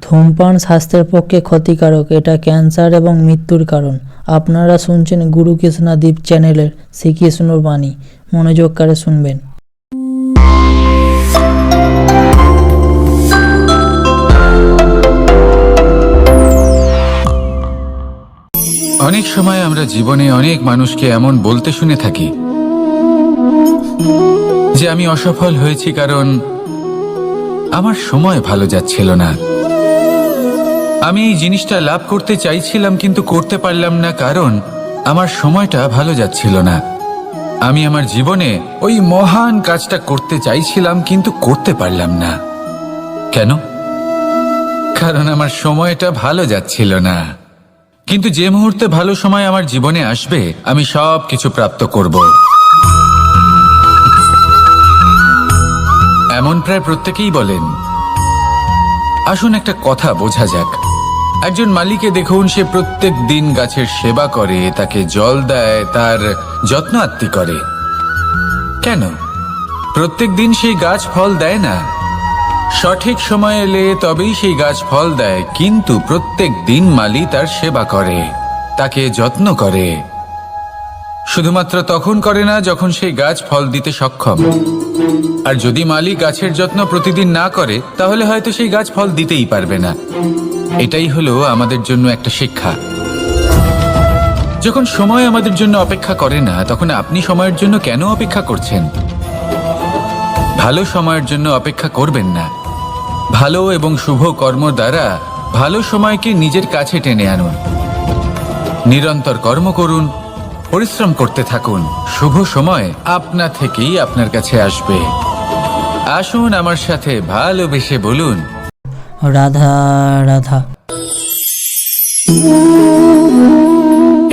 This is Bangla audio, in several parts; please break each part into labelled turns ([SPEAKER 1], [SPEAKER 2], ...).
[SPEAKER 1] ধূমপান স্বাস্থ্যের পক্ষে ক্ষতিকারক, এটা ক্যান্সার এবং মৃত্যুর কারণ। আপনারা শুনছেন গুরু কৃষ্ণাদীপ চ্যানেলের শ্রীকৃষ্ণর বাণী, মনোযোগ করে শুনবেন।
[SPEAKER 2] অনেক সময় আমরা জীবনে অনেক মানুষকে এমন বলতে শুনে থাকি যে আমি অসফল হয়েছি কারণ আমার সময় ভালো যাচ্ছিল না। আমি এই জিনিসটা লাভ করতে চাইছিলাম কিন্তু করতে পারলাম না কারণ আমার সময়টা ভালো যাচ্ছিল না। আমি আমার জীবনে ওই মহান কাজটা করতে চাইছিলাম কিন্তু করতে পারলাম না। কেন? কারণ আমার সময়টা ভালো যাচ্ছিল না। কিন্তু যে মুহূর্তে ভালো সময় আমার জীবনে আসবে আমি সব কিছু প্রাপ্ত করব। এমন প্রায় প্রত্যেকেই বলেন। আসুন একটা কথা বোঝা যাক। একজন মালিকে দেখুন, সে প্রত্যেক দিন গাছের সেবা করে, তাকে জল দেয়, তার যত্ন আত্তি করে। কেন? প্রত্যেক দিন সেই গাছ ফল দেয় না। সঠিক সময় এলে তবেই সেই গাছ ফল দেয়, কিন্তু প্রত্যেক দিন মালি তার সেবা করে, তাকে যত্ন করে। শুধুমাত্র তখন করে না যখন সেই গাছ ফল দিতে সক্ষম। আর যদি মালি গাছের যত্ন প্রতিদিন না করে তাহলে হয়তো সেই গাছ ফল দিতেই পারবে না। এটাই হলো আমাদের জন্য একটা শিক্ষা। যখন সময় আমাদের জন্য অপেক্ষা করে না তখন আপনি সময়ের জন্য কেন অপেক্ষা করছেন? ভালো সময়ের জন্য অপেক্ষা করবেন না। ভালো এবং শুভ কর্ম দ্বারা ভালো সময়কে নিজের কাছে টেনে আনুন। নিরন্তর কর্ম করুন, পরিশ্রম করতে থাকুন। শুভ সময় আপনা থেকেই আপনার কাছে আসবে। আসুন আমার সাথে ভালোবেসে বলুন,
[SPEAKER 1] রাধা রাধা।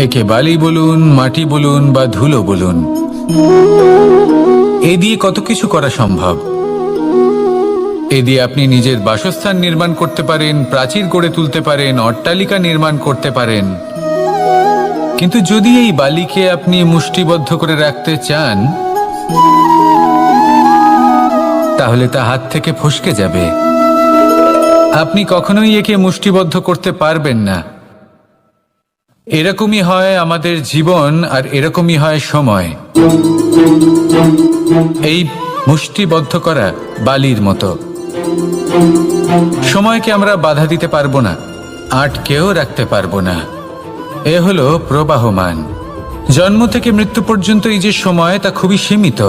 [SPEAKER 2] একে বালি বলুন, মাটি বলুন বা ধুলো বলুন, এ দিয়ে কত কিছু করা সম্ভব। এ দিয়ে আপনি নিজের বাসস্থান নির্মাণ করতে পারেন, প্রাচীর গড়ে তুলতে পারেন, অট্টালিকা নির্মাণ করতে পারেন। কিন্তু যদি এই বালিকে আপনি মুষ্টিবদ্ধ করে রাখতে চান তাহলে তা হাত থেকে ফসকে যাবে। আপনি কখনোই একে মুষ্টিবদ্ধ করতে পারবেন না। এরকমই হয় আমাদের জীবন, আর এরকমই হয় সময়। এই মুষ্টিবদ্ধ করা বালির মতো। সময়কে আমরা বাধা দিতে পারবো না, আটকেও রাখতে পারবো না। এ হলো প্রবাহমান। জন্ম থেকে মৃত্যু পর্যন্ত এই যে সময়, তা খুবই সীমিত।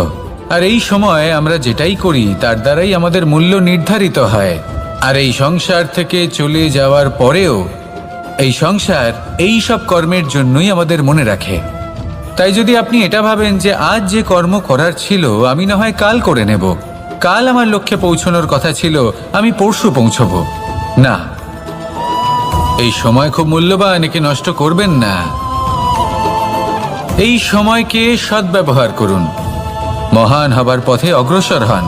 [SPEAKER 2] আর এই সময় আমরা যেটাই করি তার দ্বারাই আমাদের মূল্য নির্ধারিত হয়। আর এই সংসার থেকে চলে যাওয়ার পরেও এই সংসার এই সব কর্মের জন্যই আমাদের মনে রাখে। তাই যদি আপনি এটা ভাবেন যে আজ যে কর্ম করার ছিল আমি না হয় কাল করে নেব, কাল আমার লক্ষ্যে পৌঁছানোর কথা ছিল আমি পরশু পৌঁছব, না, এই সময় খুব মূল্যবান, একে নষ্ট করবেন না। এই সময়কে সদ্ব্যবহার করুন, মহান হবার পথে অগ্রসর হন।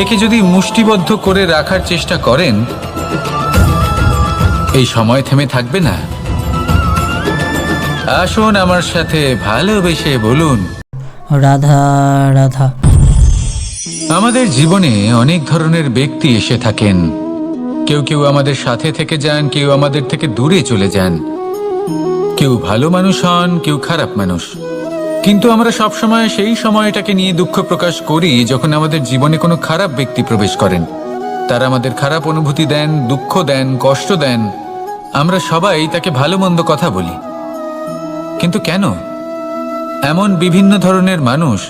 [SPEAKER 2] একে যদি মুষ্টিবদ্ধ করে রাখার চেষ্টা করেন এই সময় থেমে থাকবে না। আসুন আমার সাথে ভালোবেসে বলুন,
[SPEAKER 1] রাধা রাধা।
[SPEAKER 2] আমাদের জীবনে অনেক ধরনের ব্যক্তি এসে থাকেন। কেউ কেউ আমাদের সাথে থেকে যান, কেউ আমাদের থেকে দূরে চলে যান। কেউ ভালো মানুষ হন, কেউ খারাপ মানুষ। কিন্তু আমরা সবসময় সেই সময়টাকে নিয়ে দুঃখ প্রকাশ করি যখন আমাদের জীবনে কোনো খারাপ ব্যক্তি প্রবেশ করেন। তারা আমাদের খারাপ অনুভূতি দেন, দুঃখ দেন, কষ্ট দেন। আমরা সবাই তাকে ভালো মন্দ কথা বলি। কিন্তু কেন? এমন বিভিন্ন ধরনের মানুষ,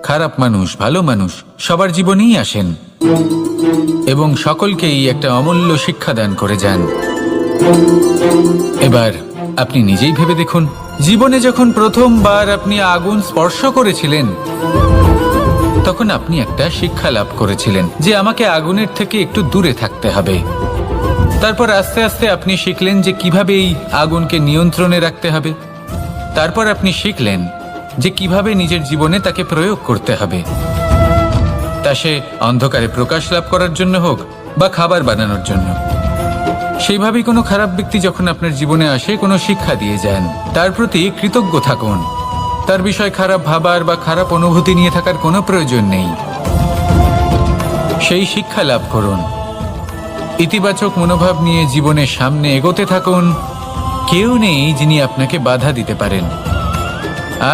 [SPEAKER 2] খারাপ মানুষ, ভালো মানুষ সবার জীবনেই আসেন এবং সকলকেই একটা অমূল্য শিক্ষা দান করে যান। এবার আপনি নিজেই ভেবে দেখুন, জীবনে যখন প্রথমবার আপনি আগুন স্পর্শ করেছিলেন তখন আপনি একটা শিক্ষা লাভ করেছিলেন যে আমাকে আগুনের থেকে একটু দূরে থাকতে হবে। তারপর আস্তে আস্তে আপনি শিখলেন যে কিভাবে এই আগুনকে নিয়ন্ত্রণে রাখতে হবে। তারপর আপনি শিখলেন যে কিভাবে নিজের জীবনে তাকে প্রয়োগ করতে হবে, তা সে অন্ধকারে প্রকাশ লাভ করার জন্য হোক বা খাবার বানানোর জন্য। সেইভাবেই কোনো খারাপ ব্যক্তি যখন আপনার জীবনে আসে কোনো শিক্ষা দিয়ে যান, তার প্রতি কৃতজ্ঞ থাকুন। তার বিষয় খারাপ ভাবার বা খারাপ অনুভূতি নিয়ে থাকার কোনো প্রয়োজন নেই। সেই শিক্ষা লাভ করুন। ইতিবাচক মনোভাব নিয়ে জীবনের সামনে এগোতে থাকুন। কেউ নেই যিনি আপনাকে বাধা দিতে পারেন।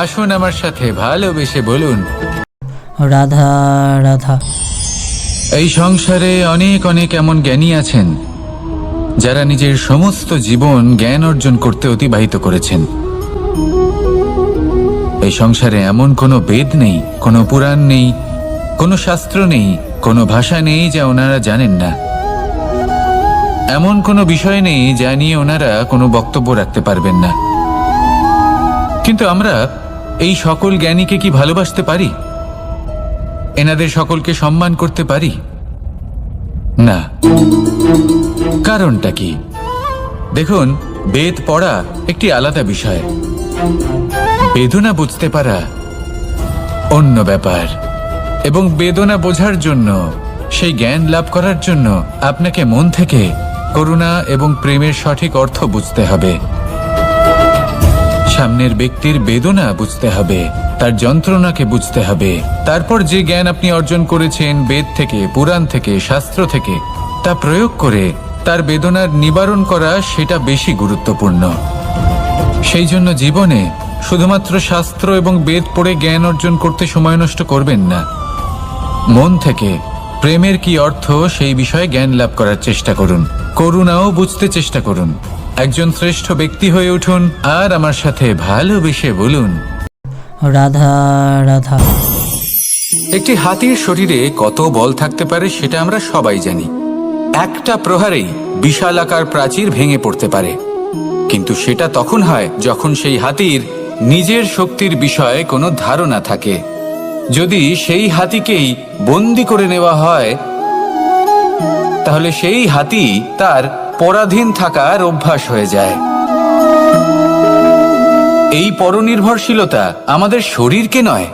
[SPEAKER 2] আসুন আমার সাথে ভালোবেসে বলুন,
[SPEAKER 1] রাধা রাধা।
[SPEAKER 2] এই সংসারে অনেক অনেক এমন জ্ঞানী আছেন যারা নিজের সমস্ত জীবন জ্ঞান অর্জন করতে অতিবাহিত করেছেন। এই সংসারে এমন কোনো বেদ নেই, কোনো পুরাণ নেই, কোনো শাস্ত্র নেই, কোনো ভাষা নেই যা ওনারা জানেন না। এমন কোনো বিষয় নেই যা নিয়ে ওনারা কোনো বক্তব্য রাখতে পারবেন না। কিন্তু আমরা এই সকল জ্ঞানীকে কি ভালোবাসতে পারি? এনাদের সকলকে সম্মান করতে পারি না। কারণটা কি? দেখুন, বেদ পড়া একটি আলাদা বিষয়, বেদনা বুঝতে পারা অন্য ব্যাপার। এবং বেদনা বোঝার জন্য, সেই জ্ঞান লাভ করার জন্য আপনাকে মন থেকে করুণা এবং প্রেমের সঠিক অর্থ বুঝতে হবে। সামনের ব্যক্তির বেদনা বুঝতে হবে, তার যন্ত্রণাকে বুঝতে হবে। তারপর যে জ্ঞান আপনি অর্জন করেছেন বেদ থেকে, পুরাণ থেকে, শাস্ত্র থেকে, তা প্রয়োগ করে তার বেদনার নিবারণ করা, সেটা বেশি গুরুত্বপূর্ণ। সেই জন্য জীবনে শুধুমাত্র শাস্ত্র এবং বেদ পড়ে জ্ঞান অর্জন করতে সময় নষ্ট করবেন না। মন থেকে প্রেমের কি অর্থ সেই বিষয়ে জ্ঞান লাভ করার চেষ্টা করুন। করুণাও বুঝতে চেষ্টা করুন। একজন শ্রেষ্ঠ ব্যক্তি হয়ে উঠুন আর আমার সাথে ভালোবেসে বলুন,
[SPEAKER 1] রাধা রাধা।
[SPEAKER 2] একটি হাতির শরীরে কত বল থাকতে পারে সেটা আমরা সবাই জানি। একটা প্রহারেই বিশালাকার প্রাচীর ভেঙে পড়তে পারে। কিন্তু সেটা তখন হয় যখন সেই হাতির নিজের শক্তির বিষয়ে কোনো ধারণা থাকে। যদি সেই হাতিকেই বন্দি করে নেওয়া হয়, তাহলে সেই হাতি তার পরাধীন থাকার অভ্যাস হয়ে যায়। এই পরনির্ভরশীলতা আমাদের শরীরকে নয়,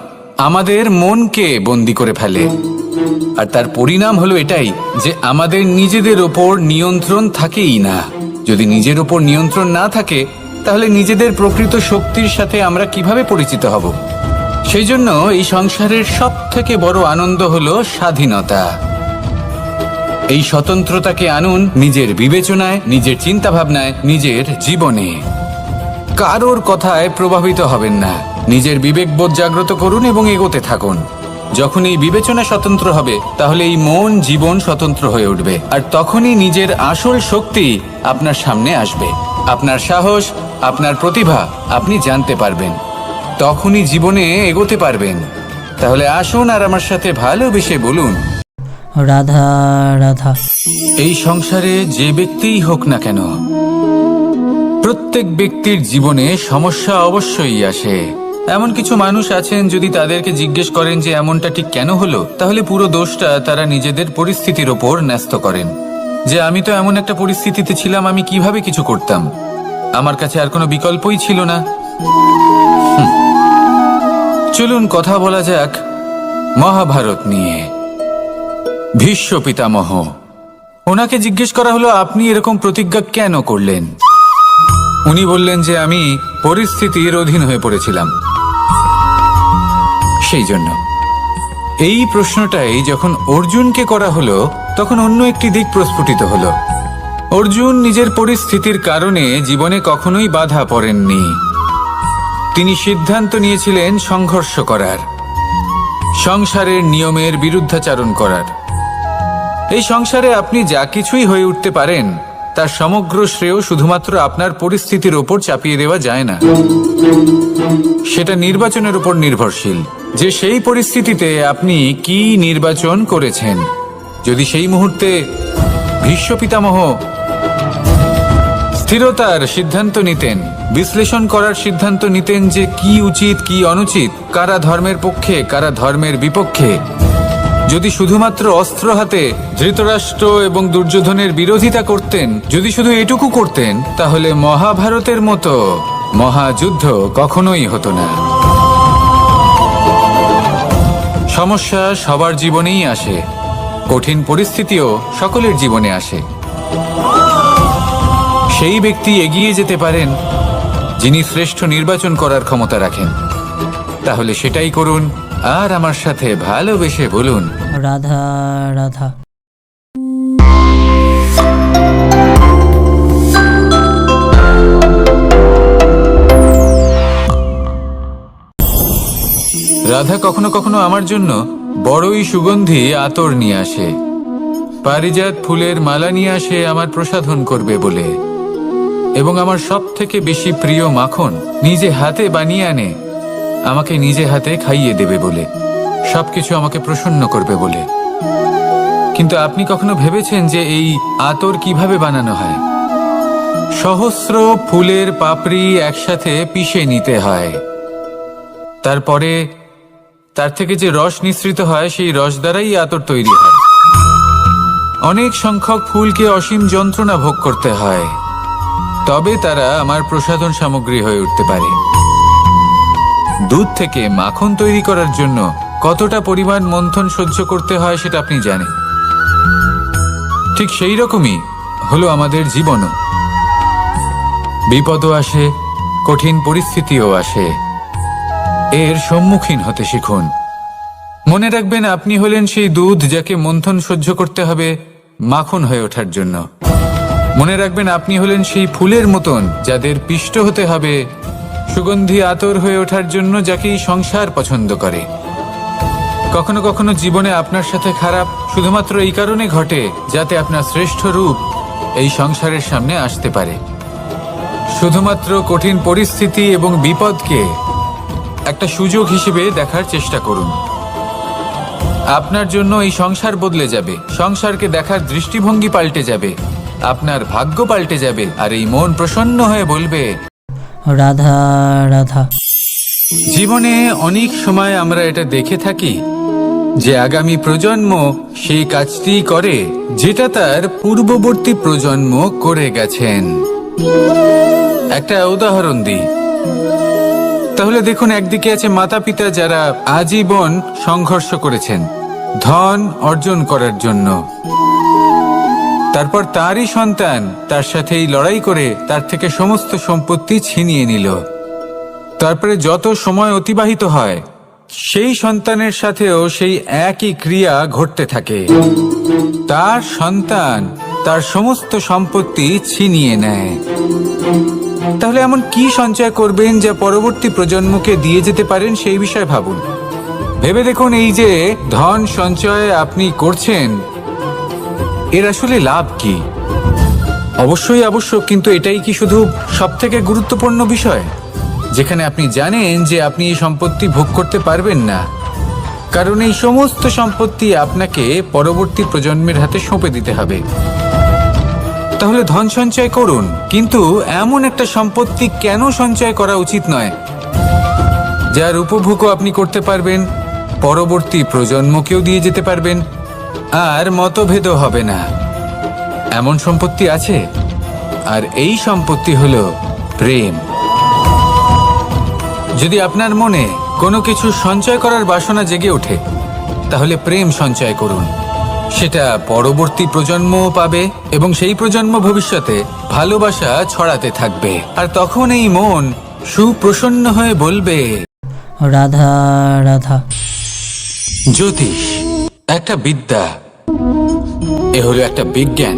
[SPEAKER 2] আমাদের মনকে বন্দি করে ফেলে। আর তার পরিণাম হলো এটাই যে আমাদের নিজেদের ওপর নিয়ন্ত্রণ থাকেই না। যদি নিজের ওপর নিয়ন্ত্রণ না থাকে, তাহলে নিজেদের প্রকৃত শক্তির সাথে আমরা কিভাবে পরিচিত হব? সেই জন্য এই সংসারের সবথেকে বড় আনন্দ হলো স্বাধীনতা। এই স্বতন্ত্রতাকে আনুন নিজের বিবেচনায়, নিজের চিন্তাভাবনায়, নিজের জীবনে। কারোর কথায় প্রভাবিত হবেন না। নিজের বিবেকবোধ জাগ্রত করুন এবং এগোতে থাকুন। যখন এই বিবেচনা স্বতন্ত্র হবে, তাহলে এই মন জীবন স্বতন্ত্র হয়ে উঠবে। আর তখনই নিজের আসল শক্তি আপনার সামনে আসবে। আপনার সাহস, আপনার প্রতিভা আপনি জানতে পারবেন। তখনই জীবনে এগোতে পারবেন। তাহলে আসুন আর আমার সাথে ভালোবেসে বলুন,
[SPEAKER 1] রাধা রাধা।
[SPEAKER 2] এই সংসারে যে ব্যক্তিই হোক না কেন, প্রত্যেক ব্যক্তির জীবনে সমস্যা অবশ্যই আসে। এমন কিছু মানুষ আছেন, যদি তাদেরকে জিজ্ঞেস করেন যে এমনটা ঠিক কেন হলো, তাহলে পুরো দোষটা তারা নিজেদের পরিস্থিতির ওপর ন্যস্ত করেন। যে আমি তো এমন একটা পরিস্থিতিতে ছিলাম, আমি কিভাবে কিছু করতাম, আমার কাছে আর কোনো বিকল্পই ছিল না। চলুন কথা বলা যাক মহাভারত নিয়ে। ভীষ্ম পিতামহ, ওনাকে জিজ্ঞেস করা হলো, আপনি এরকম প্রতিজ্ঞা কেন করলেন? উনি বললেন যে আমি পরিস্থিতির অধীন হয়ে পড়েছিলাম। সেই জন্য এই প্রশ্নটাই যখন অর্জুনকে করা হলো, তখন অন্য একটি দিক প্রস্ফুটিত হলো। অর্জুন নিজের পরিস্থিতির কারণে জীবনে কখনোই বাধা পড়েননি। তিনি সিদ্ধান্ত নিয়েছিলেন সংঘর্ষ করার, সংসারের নিয়মের বিরুদ্ধাচারণ করার। এই সংসারে আপনি যা কিছুই হয়ে উঠতে পারেন, তার সমগ্র শ্রেয় শুধুমাত্র আপনার পরিস্থিতির ওপর চাপিয়ে দেওয়া যায় না। সেটা নির্বাচনের উপর নির্ভরশীল, যে সেই পরিস্থিতিতে আপনি কি নির্বাচন করেছেন। যদি সেই মুহূর্তে ভীষ্ম পিতামহ স্থিরতার সিদ্ধান্ত নিতেন, বিশ্লেষণ করার সিদ্ধান্ত নিতেন যে কি উচিত কি অনুচিত, কারা ধর্মের পক্ষে কারা ধর্মের বিপক্ষে, যদি শুধুমাত্র অস্ত্র হাতে ধৃতরাষ্ট্র এবং দুর্যোধনের বিরোধিতা করতেন, যদি শুধু এটুকু করতেন, তাহলে মহাভারতের মতো মহাযুদ্ধ কখনোই হতো না। সমস্যা সবার জীবনেই আসে, কঠিন পরিস্থিতিও সকলের জীবনে আসে। সেই ব্যক্তি এগিয়ে যেতে পারেন যিনি শ্রেষ্ঠ নির্বাচন করার ক্ষমতা রাখেন। তাহলে সেটাই করুন আর আমার সাথে ভালোবেসে বলুন,
[SPEAKER 1] রাধা রাধা।
[SPEAKER 2] রাধা কখনো কখনো আমার জন্য বড়ই সুগন্ধি আতর নিয়ে আসে, পারিজাত ফুলের মালা নিয়ে আসে আমার প্রসাধন করবে বলে, এবং আমার সব থেকে বেশি প্রিয় মাখন নিজে হাতে বানিয়ে আনে আমাকে নিজে হাতে খাইয়ে দেবে বলে, সবকিছু আমাকে প্রসন্ন করবে বলে। কিন্তু আপনি কখনো ভেবেছেন যে এই আতর কিভাবে বানানো হয়? সহস্র ফুলের পাপড়ি একসাথে পিষে নিতে হয়, তারপরে তার থেকে যে রস নিঃসৃত হয় সেই রস দ্বারাই আতর তৈরি হয়। অনেক সংখ্যক ফুলকে অসীম যন্ত্রণা ভোগ করতে হয়, তবে তারা আমার প্রসাধন সামগ্রী হয়ে উঠতে পারে। দুধ থেকে মাখন তৈরি করার জন্য কতটা পরিমাণ মন্থন সহ্য করতে হয় সেটা আপনি জানেন। ঠিক সেই রকমই হলো আমাদের জীবনও। বিপদও আসে, কঠিন পরিস্থিতিও আসে, এর সম্মুখীন হতে শিখুন। মনে রাখবেন, আপনি হলেন সেই দুধ যাকে মন্থন সহ্য করতে হবে মাখন হয়ে ওঠার জন্য। মনে রাখবেন, আপনি হলেন সেই ফুলের মতন যাদের পিষ্ট হতে হবে সুগন্ধি আতর হয়ে ওঠার জন্য, যাকেই সংসার পছন্দ করে। কখনো কখনো জীবনে আপনার সাথে খারাপ শুধুমাত্র এই কারণে ঘটে যাতে আপনার শ্রেষ্ঠ রূপ এই সংসারের সামনে আসতে পারে। শুধুমাত্র কঠিন পরিস্থিতি এবং বিপদকে একটা সুযোগ হিসেবে দেখার চেষ্টা করুন। আপনার জন্য এই সংসার বদলে যাবে, সংসারকে দেখার দৃষ্টিভঙ্গি পাল্টে যাবে, আপনার ভাগ্য পাল্টে যাবে, আর এই মন প্রসন্ন হয়ে বলবে
[SPEAKER 1] রাধা রাধা।
[SPEAKER 2] জীবনে অনেক সময় আমরা এটা দেখে থাকি যে আগামী প্রজন্ম সেই কাজটি করে যেটা তার পূর্ববর্তী প্রজন্ম করে গেছেন। একটা উদাহরণ দিই তাহলে দেখুন, একদিকে আছে মাতা পিতা যারা আজীবন সংঘর্ষ করেছেন ধন অর্জন করার জন্য, তারপর তারই সন্তান তার সাথেই লড়াই করে তার থেকে সমস্ত সম্পত্তি ছিনিয়ে নিল। তারপরে যত সময় অতিবাহিত হয় সেই সন্তানের সাথেও সেই একই ক্রিয়া ঘটতে থাকে, তার সন্তান তার সমস্ত সম্পত্তি ছিনিয়ে নেয়। তাহলে এমন কি সঞ্চয় করবেন যা পরবর্তী প্রজন্মকে দিয়ে যেতে পারেন সেই বিষয়ে ভাবুন। ভেবে দেখুন, এই যে ধন সঞ্চয় আপনি করছেন এর আসলে লাভ কি? অবশ্যই আবশ্যক, কিন্তু এটাই কি শুধু সবথেকে গুরুত্বপূর্ণ বিষয় যেখানে আপনি জানেন যে আপনি এই সম্পত্তি ভোগ করতে পারবেন না, কারণ এই সমস্ত সম্পত্তি আপনাকে পরবর্তী প্রজন্মের হাতে সঁপে দিতে হবে। তাহলে ধন সঞ্চয় করুন, কিন্তু এমন একটা সম্পত্তি কেন সঞ্চয় করা উচিত নয় যার উপভোগও আপনি করতে পারবেন, পরবর্তী প্রজন্মকেও দিয়ে যেতে পারবেন, আর মতভেদও হবে না। এমন সম্পত্তি আছে, আর এই সম্পত্তি হলো প্রেম। যদি আপনার মনে কোনো কিছু সঞ্চয় করার বাসনা জেগে ওঠে তাহলে প্রেম সঞ্চয় করুন, সেটা পরবর্তী প্রজন্মও পাবে এবং সেই প্রজন্ম ভবিষ্যতে ভালোবাসা ছড়াতে থাকবে, আর তখন এই মন সুপ্রসন্ন হয়ে বলবে
[SPEAKER 1] রাধা রাধা।
[SPEAKER 2] জ্যোতিষ একটা বিদ্যা, এ হলো একটা বিজ্ঞান।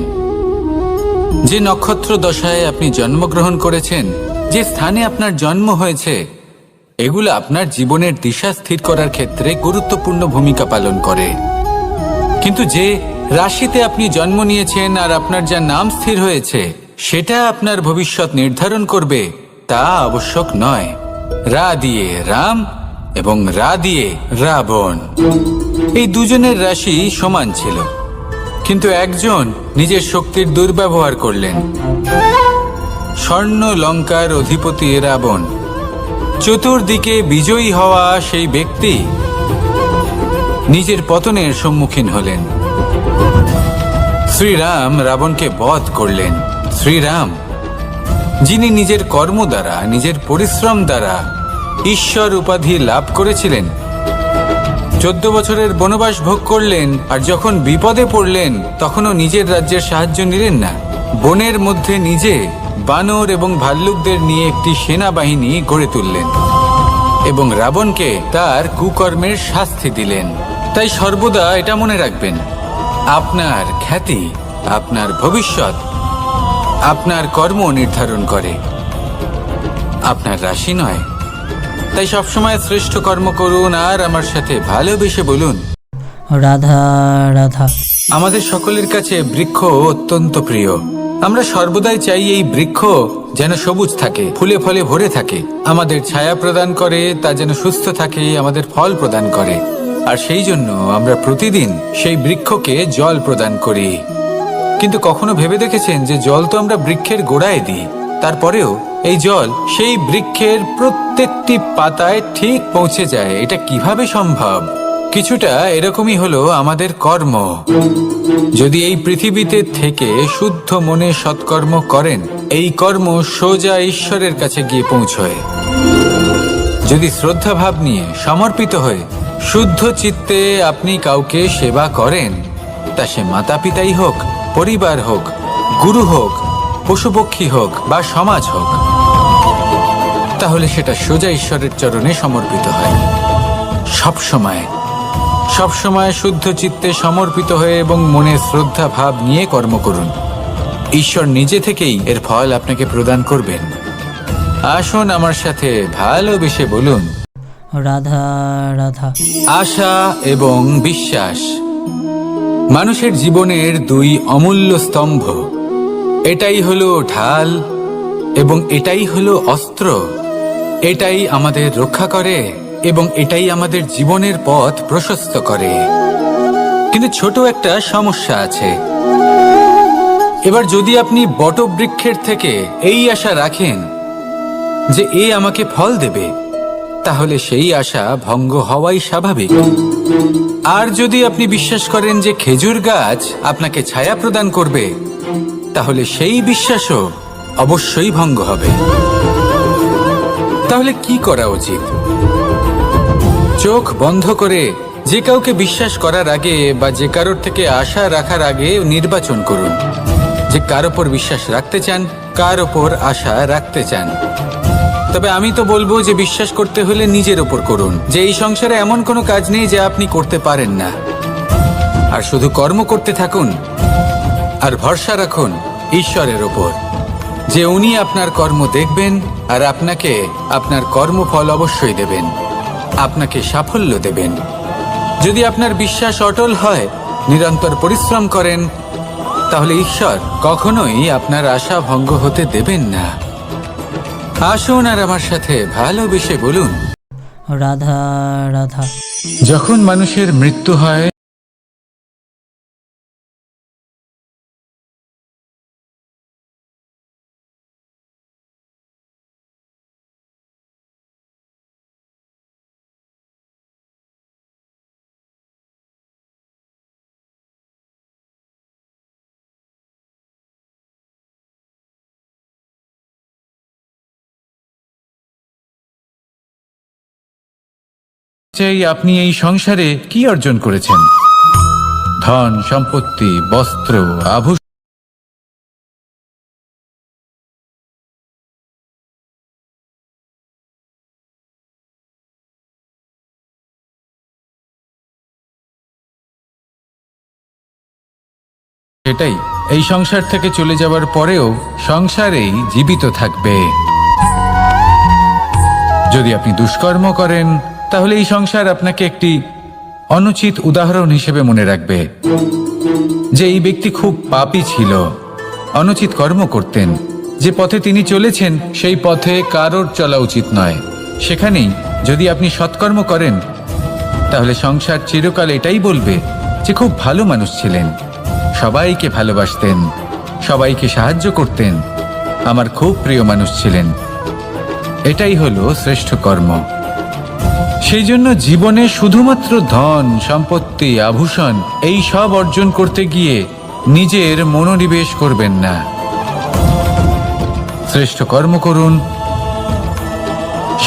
[SPEAKER 2] যে নক্ষত্র দশায় আপনি জন্মগ্রহণ করেছেন, যে স্থানে আপনার জন্ম হয়েছে, এগুলো আপনার জীবনের দিশা স্থির করার ক্ষেত্রে গুরুত্বপূর্ণ ভূমিকা পালন করে। কিন্তু যে রাশিতে আপনি জন্ম নিয়েছেন আর আপনার যা নাম স্থির হয়েছে সেটা আপনার ভবিষ্যৎ নির্ধারণ করবে তা আবশ্যক নয়। রা দিয়ে রাম এবং রা দিয়ে রাবণ, এই দুজনের রাশি সমান ছিল, কিন্তু একজন নিজের শক্তির দুর্ব্যবহার করলেন। স্বর্ণ লঙ্কার অধিপতি রাবণ, চতুর্দিকে বিজয়ী হওয়া সেই ব্যক্তি নিজের পতনের সম্মুখীন হলেন। শ্রীরাম রাবণকে বধ করলেন। শ্রীরাম, যিনি নিজের কর্ম দ্বারা, নিজের পরিশ্রম দ্বারা ঈশ্বর উপাধি লাভ করেছিলেন, 14 বছরের বনবাস ভোগ করলেন, আর যখন বিপদে পড়লেন তখনও নিজের রাজ্যের সাহায্য নিলেন না। বনের মধ্যে নিজে বানর এবং ভাল্লুকদের নিয়ে একটি সেনাবাহিনী গড়ে তুললেন এবং রাবণকে তার কুকর্মের শাস্তি দিলেন। তাই সর্বদা এটা মনে রাখবেন, আপনার খ্যাতি, আপনার ভবিষ্যৎ আপনার কর্ম নির্ধারণ করে, আপনার রাশি নয়। তাই সবসময় শ্রেষ্ঠ কর্ম করুন আর আমার সাথে ভালোবেসে বলুন,
[SPEAKER 1] রাধা রাধা।
[SPEAKER 2] আমাদের সকলের কাছে বৃক্ষ অত্যন্ত প্রিয়। আমরা সর্বদাই চাই এই বৃক্ষ যেন সবুজ থাকে, ফুলে ফলে ভরে থাকে, আমাদের ছায়া প্রদান করে, তা যেন সুস্থ থাকে, আমাদের ফল প্রদান করে। আর সেই জন্য আমরা প্রতিদিন সেই বৃক্ষকে জল প্রদান করি। কিন্তু কখনো ভেবে দেখেছেন যে জল তো আমরা বৃক্ষের গোড়ায় দিই, তারপরেও এই জল সেই বৃক্ষের প্রত্যেকটি পাতায় ঠিক পৌঁছে যায়? এটা কিভাবে সম্ভব? কিছুটা এরকমই হলো আমাদের কর্ম। যদি এই পৃথিবীতে থেকে শুদ্ধ মনে সৎকর্ম করেন, এই কর্ম সোজা ঈশ্বরের কাছে গিয়ে পৌঁছয়। যদি শ্রদ্ধা ভাব নিয়ে সমর্পিত হয়ে শুদ্ধ চিত্তে আপনি কাউকে সেবা করেন, তা সে মাতা পিতাই হোক, পরিবার হোক, গুরু হোক, পশুপক্ষী হোক বা সমাজ হোক, তাহলে সেটা সোজা ঈশ্বরের চরণে সমর্পিত হয়। সবসময় শুদ্ধ চিত্তে সমর্পিত হয়ে এবং মনে শ্রদ্ধা ভাব নিয়ে কর্ম করুন। ঈশ্বর নিজে থেকেই এর ফল আপনাকে প্রদান করবেন। আসুন আমার সাথে ভালোবেসে বলুন,
[SPEAKER 1] রাধা রাধা।
[SPEAKER 2] আশা এবং বিশ্বাস মানুষের জীবনের দুই অমূল্য স্তম্ভ। এটাই হলো ঢাল এবং এটাই হলো অস্ত্র। এটাই আমাদের রক্ষা করে এবং এটাই আমাদের জীবনের পথ প্রশস্ত করে। কিন্তু ছোট একটা সমস্যা আছে। এবার যদি আপনি বটবৃক্ষের থেকে এই আশা রাখেন যে এ আমাকে ফল দেবে, তাহলে সেই আশা ভঙ্গ হওয়াই স্বাভাবিক। আর যদি আপনি বিশ্বাস করেন যে খেজুর গাছ আপনাকে ছায়া প্রদান করবে, তাহলে সেই বিশ্বাসও অবশ্যই ভঙ্গ হবে। তাহলে কি করা উচিত? চোখ বন্ধ করে যে কাউকে বিশ্বাস করার আগে বা যে কারোর থেকে আশা রাখার আগে নির্বাচন করুন যে কার ওপর বিশ্বাস রাখতে চান, কার ওপর আশা রাখতে চান। তবে আমি তো বলবো যে বিশ্বাস করতে হলে নিজের ওপর করুন, যে এই সংসারে এমন কোনো কাজ নেই যা আপনি করতে পারেন না। আর শুধু কর্ম করতে থাকুন আর ভরসা রাখুন ঈশ্বরের ওপর, যে উনি আপনার কর্ম দেখবেন আর আপনাকে আপনার কর্মফল অবশ্যই দেবেন, আপনাকে সাফল্য দেবেন। যদি আপনার বিশ্বাস অটল হয়, নিরন্তর পরিশ্রম করেন, তাহলে ঈশ্বর কখনোই আপনার আশা ভঙ্গ হতে দেবেন না। আসুন আর আমার সাথে ভালোবেসে বলুন,
[SPEAKER 1] রাধা রাধা।
[SPEAKER 2] যখন মানুষের মৃত্যু হয়, চাই আপনি এই সংসারে কি অর্জন করেছেন? ধন, সম্পত্তি, বস্ত্র, আভূষণ। সেটাই এই সংসার থেকে চলে যাওয়ার পরেও সংসারেই জীবিত থাকবে। যদি আপনি দুষ্কর্ম করেন, তাহলে এই সংসার আপনাকে একটি অনুচিত উদাহরণ হিসেবে মনে রাখবে যে এই ব্যক্তি খুব পাপী ছিল, অনুচিত কর্ম করতেন। যে পথে তিনি চলেছেন সেই পথে কারোর চলা উচিত নয়। সেখানেই যদি আপনি সৎকর্ম করেন, তাহলে সংসার চিরকাল এটাই বলবে যে খুব ভালো মানুষ ছিলেন, সবাইকে ভালোবাসতেন, সবাইকে সাহায্য করতেন, আমার খুব প্রিয় মানুষ ছিলেন। এটাই হলো শ্রেষ্ঠ কর্ম। সেই জন্য জীবনে শুধুমাত্র ধন, সম্পত্তি, আভূষণ এই সব অর্জন করতে গিয়ে নিজের মনোনিবেশ করবেন না। শ্রেষ্ঠ কর্ম করুন।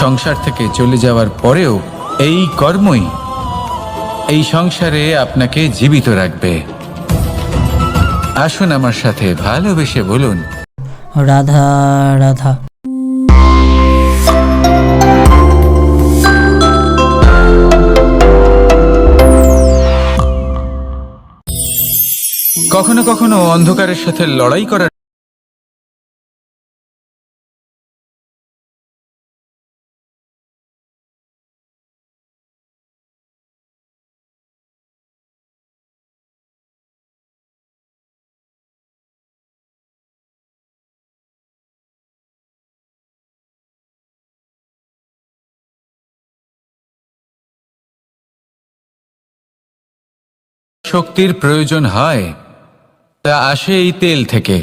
[SPEAKER 2] সংসার থেকে চলে যাওয়ার পরেও এই কর্মই এই সংসারে আপনাকে জীবিত রাখবে। আসুন আমার সাথে ভালোবেসে বলুন,
[SPEAKER 1] রাধা রাধা।
[SPEAKER 2] কখনো কখনো অন্ধকারের সাথে লড়াই করার শক্তির প্রয়োজন হয় তা আসে এই তেল থেকে।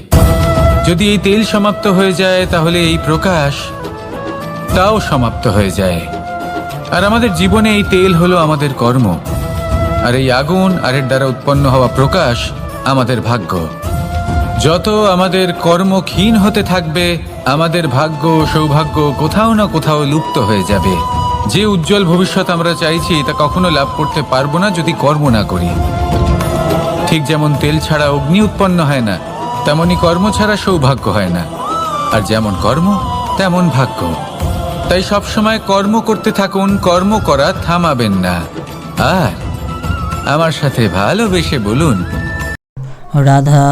[SPEAKER 2] যদি এই তেল সমাপ্ত হয়ে যায় তাহলে এই প্রকাশ তাও সমাপ্ত হয়ে যায়। আর আমাদের জীবনে এই তেল হলো আমাদের কর্ম, আর এই আগুন আর এর দ্বারা উৎপন্ন হওয়া প্রকাশ আমাদের ভাগ্য। যত আমাদের কর্ম ক্ষীণ হতে থাকবে, আমাদের ভাগ্য সৌভাগ্য কোথাও না কোথাও লুপ্ত হয়ে যাবে। যে উজ্জ্বল ভবিষ্যৎ আমরা চাইছি তা কখনো লাভ করতে পারবো না যদি কর্ম না করি। ঠিক যেমন তেল ছাড়া অগ্নি উৎপন্ন হয় না, তেমনি কর্ম ছাড়া সৌভাগ্য হয় না। আর যেমন কর্ম তেমন ভাগ্য। তাই সবসময় কর্ম করতে থাকুন, কর্ম করা থামাবেন না। আর আমার সাথে ভালোবেসে বলুন,
[SPEAKER 1] রাধা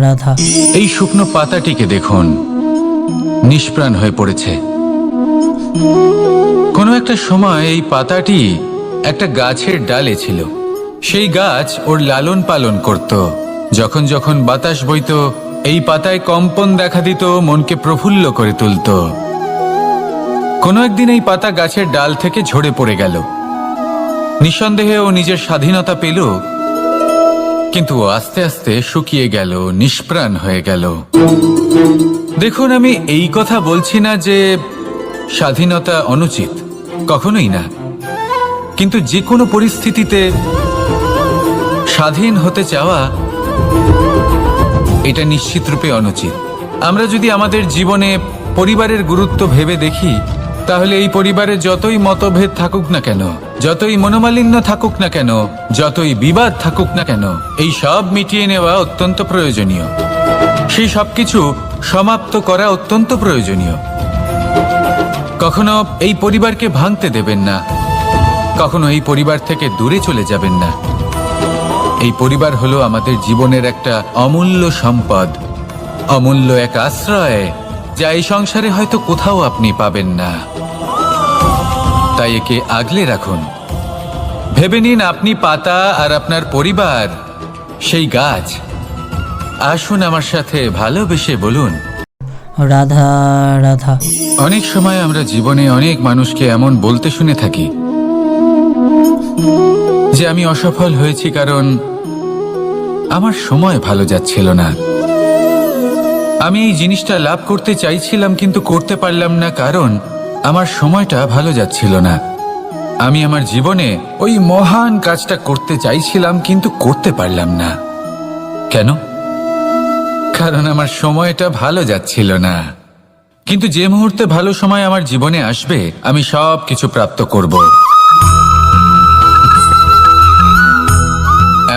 [SPEAKER 1] রাধা।
[SPEAKER 2] এই শুকনো পাতাটিকে দেখুন, নিষ্প্রাণ হয়ে পড়েছে। কোনো একটা সময় এই পাতাটি একটা গাছের ডালে ছিল। সেই গাছ ওর লালন পালন করত। যখন যখন বাতাস বইত, এই পাতায় কম্পন দেখা দিত, মনকে প্রফুল্ল করে তুলত। কোনো একদিন এই পাতা গাছের ডাল থেকে ঝরে পড়ে গেল। নিঃসন্দেহে ও নিজের স্বাধীনতা পেল, কিন্তু আস্তে আস্তে শুকিয়ে গেল, নিষ্প্রাণ হয়ে গেল। দেখুন, আমি এই কথা বলছি না যে স্বাধীনতা অনুচিত, কখনোই না। কিন্তু যে কোনো পরিস্থিতিতে স্বাধীন হতে চাওয়া এটা নিশ্চিতরূপে অনুচিত। আমরা যদি আমাদের জীবনে পরিবারের গুরুত্ব ভেবে দেখি, তাহলে এই পরিবারে যতই মতভেদ থাকুক না কেন, যতই মনোমালিন্য থাকুক না কেন, যতই বিবাদ থাকুক না কেন, এই সব মিটিয়ে নেওয়া অত্যন্ত প্রয়োজনীয়। সেই সবকিছু সমাপ্ত করা অত্যন্ত প্রয়োজনীয়। কখনো এই পরিবারকে ভাঙতে দেবেন না, কখনো এই পরিবার থেকে দূরে চলে যাবেন না। এই পরিবার হলো আমাদের জীবনের একটা অমূল্য সম্পদ, অমূল্য এক আশ্রয়, যা এই সংসারে হয়তো কোথাও আপনি পাবেন না। তাই একে আগলে রাখুন। ভেবে নিন আপনি পাতা আর আপনার পরিবার সেই গাছ। আসুন আমার সাথে ভালোবেসে বলুন,
[SPEAKER 1] রাধা রাধা।
[SPEAKER 2] অনেক সময় আমরা জীবনে অনেক মানুষকে এমন বলতে শুনে থাকি যে আমি অসফল হয়েছি কারণ আমার সময় ভালো যাচ্ছিল না। আমি এই জিনিসটা লাভ করতে চাইছিলাম কিন্তু করতে পারলাম না কারণ আমার সময়টা ভালো যাচ্ছিল না। আমি আমার জীবনে ওই মহান কাজটা করতে চাইছিলাম কিন্তু করতে পারলাম না। কেন? কারণ আমার সময়টা ভালো যাচ্ছিল না। কিন্তু যে মুহূর্তে ভালো সময় আমার জীবনে আসবে, আমি সব কিছু প্রাপ্ত করব।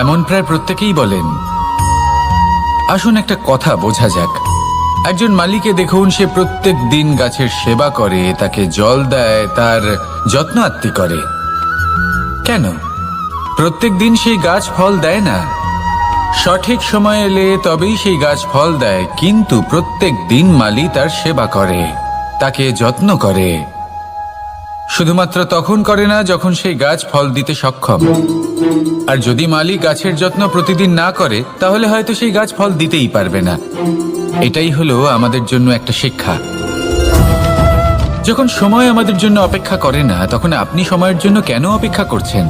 [SPEAKER 2] এমন প্রায় প্রত্যেকেই বলেন। আসুন একটা কথা বোঝা যাক। একজন মালিকে দেখুন, সে প্রত্যেক দিন গাছের সেবা করে, তাকে জল দেয়, তার যত্ন আত্তি করে। কেন? প্রত্যেক দিন সেই গাছ ফল দেয় না। সঠিক সময় এলে তবেই সেই গাছ ফল দেয়, কিন্তু প্রত্যেক দিন মালি তার সেবা করে, তাকে যত্ন করে। শুধুমাত্র তখন করে না যখন সেই গাছ ফল দিতে সক্ষম। আর যদি মালি গাছের যত্ন প্রতিদিন না করে, তাহলে হয়তো সেই গাছ ফল দিতেই পারবে না। এটাই হলো আমাদের জন্য একটা শিক্ষা। যখন সময় আমাদের জন্য অপেক্ষা করে না, তখন আপনি সময়ের জন্য কেন অপেক্ষা করছেন?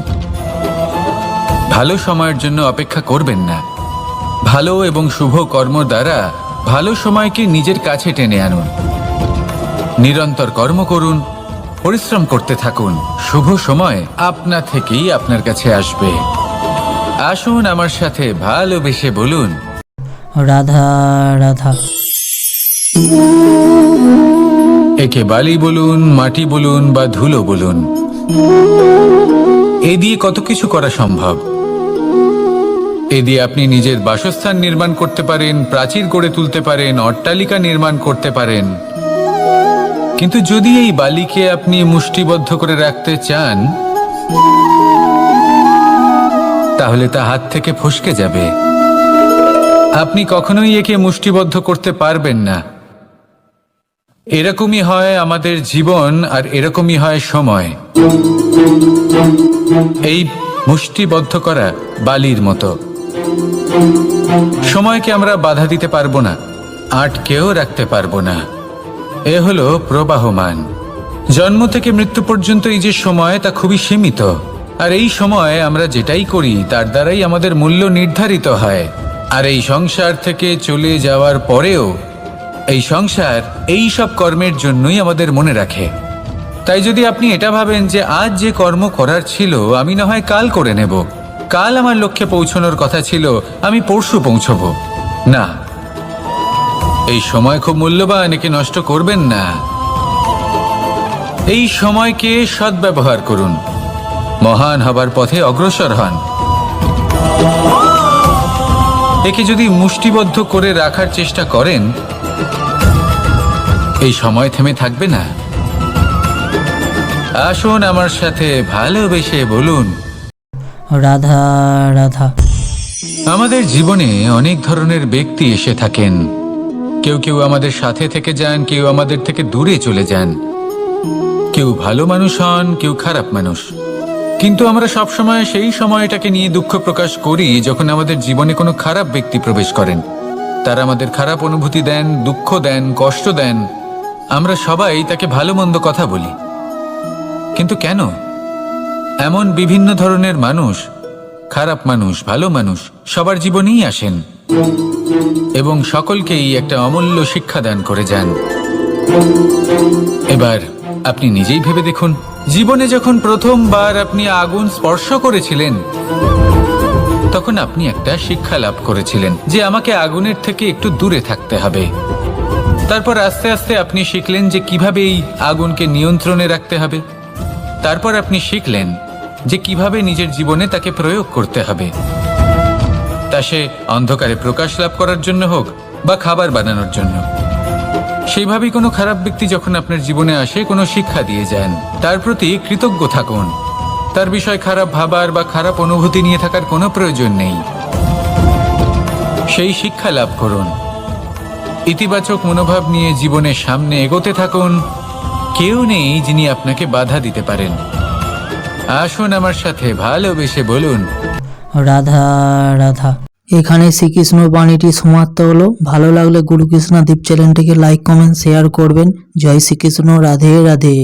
[SPEAKER 2] ভালো সময়ের জন্য অপেক্ষা করবেন না। ভালো এবং শুভ কর্ম দ্বারা ভালো সময়কে নিজের কাছে টেনে আনুন। নিরন্তর কর্ম করুন, পরিশ্রম করতে থাকুন। শুভ সময় আপনা থেকেই আপনার কাছে আসবে। আসুন আমার সাথে ভালোবেসে বলুন,
[SPEAKER 1] রাধা রাধা।
[SPEAKER 2] একে বালি বলুন, মাটি বলুন বা ধুলো বলুন, এ দিয়ে কত কিছু করা সম্ভব। এ দিয়ে আপনি নিজের বাসস্থান নির্মাণ করতে পারেন, প্রাচীর গড়ে তুলতে পারেন, অট্টালিকা নির্মাণ করতে পারেন। কিন্তু যদি এই বালিকে আপনি মুষ্টিবদ্ধ করে রাখতে চান, তাহলে তা হাত থেকে ফসকে যাবে। আপনি কখনোই একে মুষ্টিবদ্ধ করতে পারবেন না। এরকমই হয় আমাদের জীবন, আর এরকমই হয় সময়। এই মুষ্টিবদ্ধ করা বালির মতো। সময়কে আমরা বাধা দিতে পারবো না, আটকেও রাখতে পারবো না। এ হলো প্রবাহমান। জন্ম থেকে মৃত্যু পর্যন্ত এই যে সময়, তা খুবই সীমিত। আর এই সময় আমরা যেটাই করি তার দ্বারাই আমাদের মূল্য নির্ধারিত হয়। আর এই সংসার থেকে চলে যাওয়ার পরেও এই সংসার এই সব কর্মের জন্যই আমাদের মনে রাখে। তাই যদি আপনি এটা ভাবেন যে আজ যে কর্ম করার ছিল আমি না হয় কাল করে নেব, কাল আমার লক্ষ্যে পৌঁছানোর কথা ছিল আমি পরশু পৌঁছবো, না, এই সময় খুব মূল্যবান, একে নষ্ট করবেন না। এই সময়কে সদ্ব্যবহার করুন, মহান হবার পথে অগ্রসর হন। একে যদি মুষ্টিবদ্ধ করে রাখার চেষ্টা করেন এই সময় থেমে থাকবে না। আসুন আমার সাথে ভালোবেসে বলুন,
[SPEAKER 1] রাধা রাধা।
[SPEAKER 2] আমাদের জীবনে অনেক ধরনের ব্যক্তি এসে থাকেন। কেউ কেউ আমাদের সাথে থেকে যান, কেউ আমাদের থেকে দূরে চলে যান। কেউ ভালো মানুষ হন, কেউ খারাপ মানুষ। কিন্তু আমরা সবসময় সেই সময়টাকে নিয়ে দুঃখ প্রকাশ করি যখন আমাদের জীবনে কোনো খারাপ ব্যক্তি প্রবেশ করেন। তারা আমাদের খারাপ অনুভূতি দেন, দুঃখ দেন, কষ্ট দেন। আমরা সবাই তাকে ভালো মন্দ কথা বলি। কিন্তু কেন? এমন বিভিন্ন ধরনের মানুষ, খারাপ মানুষ, ভালো মানুষ সবার জীবনেই আসেন এবং সকলকেই একটা অমূল্য শিক্ষা দান করে যান। এবার আপনি নিজেই ভেবে দেখুন, জীবনে যখন প্রথমবার আপনি আগুন স্পর্শ করেছিলেন তখন আপনি একটা শিক্ষা লাভ করেছিলেন যে আমাকে আগুনের থেকে একটু দূরে থাকতে হবে। তারপর আস্তে আস্তে আপনি শিখলেন যে কিভাবে এই আগুনকে নিয়ন্ত্রণে রাখতে হবে। তারপর আপনি শিখলেন যে কিভাবে নিজের জীবনে তাকে প্রয়োগ করতে হবে, তা সে অন্ধকারে প্রকাশ লাভ করার জন্য হোক বা খাবার বানানোর জন্য। সেইভাবেই কোনো খারাপ ব্যক্তি যখন আপনার জীবনে আসে কোনো শিক্ষা দিয়ে যান, তার প্রতি কৃতজ্ঞ থাকুন। তার বিষয় খারাপ ভাবার বা খারাপ অনুভূতি নিয়ে থাকার কোনো প্রয়োজন নেই। সেই শিক্ষা লাভ করুন, ইতিবাচক মনোভাব নিয়ে জীবনের সামনে এগোতে থাকুন। কেউ নেই যিনি আপনাকে বাধা দিতে পারেন। আসুন আমার সাথে ভালোবেসে বলুন,
[SPEAKER 1] রাধা রাধা। এখানে শ্রীকৃষ্ণ বাণীটি সমাপ্ত হলো। ভালো লাগলে গুরুকৃষ্ণা দীপ চ্যানেলটিকে লাইক, কমেন্ট, শেয়ার করবেন। জয় শ্রীকৃষ্ণ, রাধে রাধে।